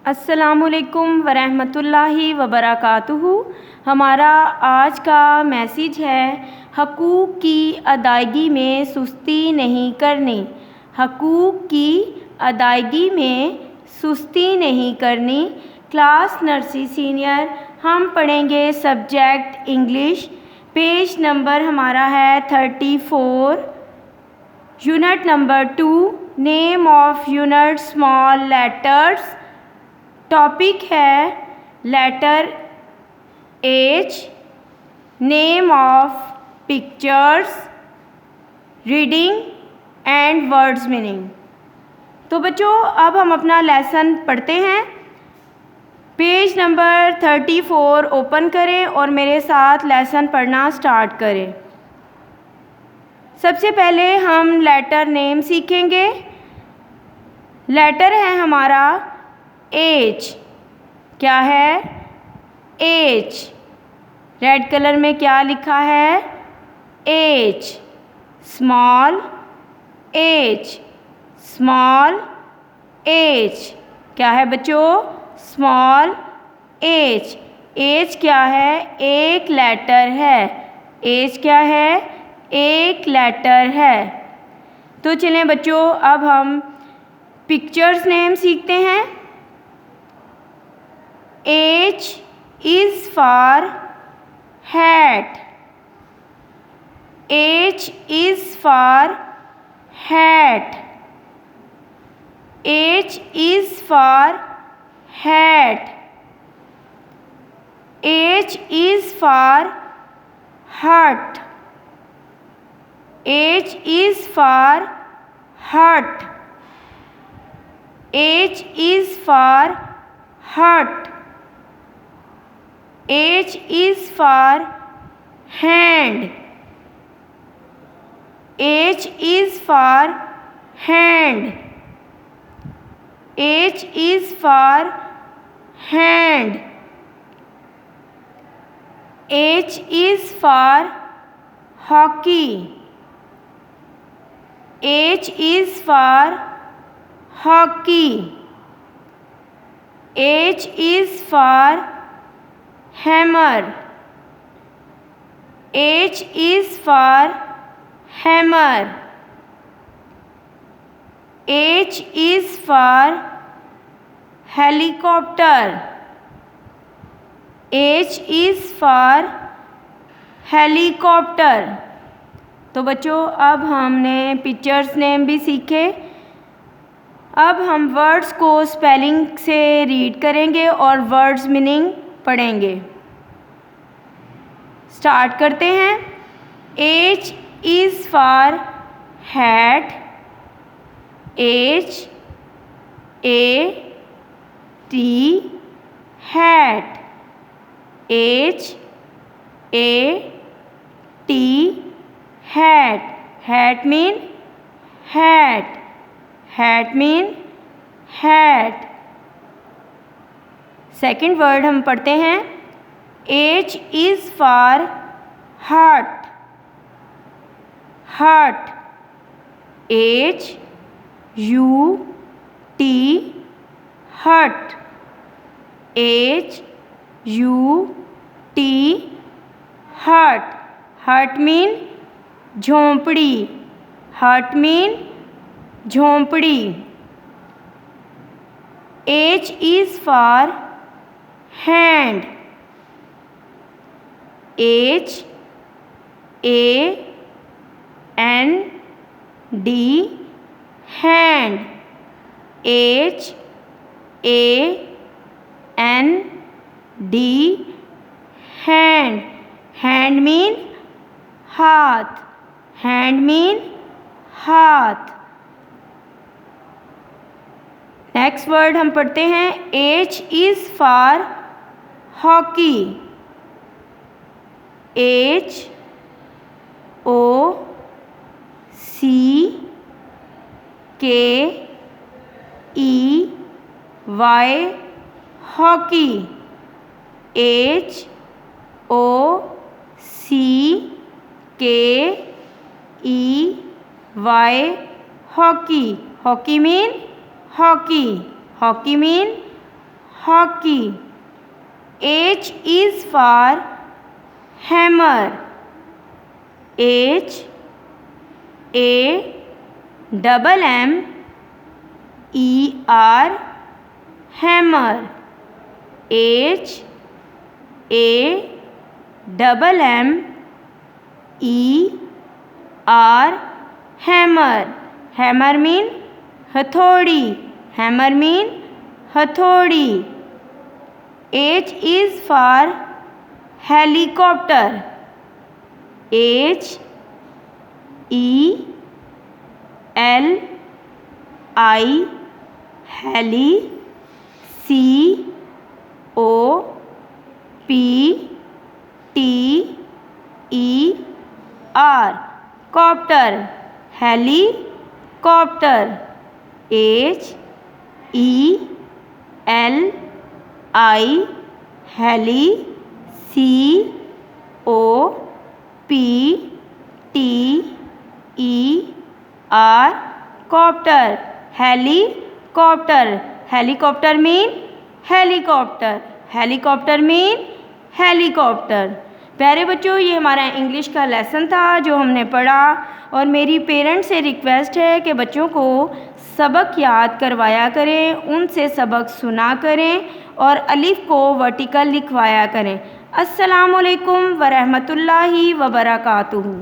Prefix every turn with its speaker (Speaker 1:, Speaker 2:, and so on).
Speaker 1: अस्सलामुअलैकुम वरहमतुल्लाहि वबरकातुहू। हमारा आज का मैसेज है हकूक़ की अदायगी में सुस्ती नहीं करनी। हकूक़ की अदायगी में सुस्ती नहीं करनी। क्लास नर्सरी सीनियर हम पढ़ेंगे सब्जेक्ट इंग्लिश। पेज नंबर हमारा है 34। Unit number 2 name of unit small letters. Topic है letter H, name of pictures, reading and words meaning. तो बच्चों अब हम अपना लेसन पढ़ते हैं। पेज नंबर 34 ओपन करें और मेरे साथ लेसन पढ़ना स्टार्ट करें। सबसे पहले हम लेटर नेम सीखेंगे। लेटर है हमारा एच। क्या है? एच। रेड कलर में क्या लिखा है? H. Small H, small H. क्या है बच्चों? Small H. एच क्या है? एक लेटर है। एच क्या है? एक लेटर है। तो चलें बच्चों अब हम पिक्चर्स नेम सीखते हैं। H is for hat. H is for hat. H is for hat. H is for hut. H is for hut. H is for hut. H is for hand. H is for hand. H is for hand. H is for hockey. H is for hockey. H is for hammer. H is for hammer. H is for helicopter. H is for helicopter. तो बच्चों अब हमने pictures name भी सीखे। अब हम words को spelling से रीड करेंगे और वर्ड्स मीनिंग पढ़ेंगे। स्टार्ट करते हैं। H is for hat. H A T hat. H A T hat. Hat mean hat. Hat mean hat. Second word हम पढ़ते हैं। H is for hut. Hut. H U T hut. H U T hut. Hut mean झोंपड़ी। Hut mean झोंपड़ी। H is for hand. H A N D hand. H A N D hand. Hand mean हाथ। Hand mean हाथ। Next word हम पढ़ते हैं। H is for hockey. H O C K E Y hockey. H O C K E Y hockey. Hockey mean hockey. Hockey mean hockey. H is for hammer. H A double M E R hammer. H A double M E R hammer. Hammer mean हथौड़ी. Hammer mean हथौड़ी. H is for helicopter. H E L I heli C O P T E R copter. Helicopter. H E L I heli C O P T E R copter. Helicopter. Helicopter mean helicopter. Helicopter mean helicopter. प्यारे बच्चों, ये हमारा English का lesson था जो हमने पढ़ा, और मेरी पेरेंट्स से रिक्वेस्ट है कि बच्चों को सबक याद करवाया करें, उनसे सबक सुना करें और अलिफ को वर्टिकल लिखवाया करें। अस्सलामुअलैकुम वरहमतुल्लाहि वबरकातुहू।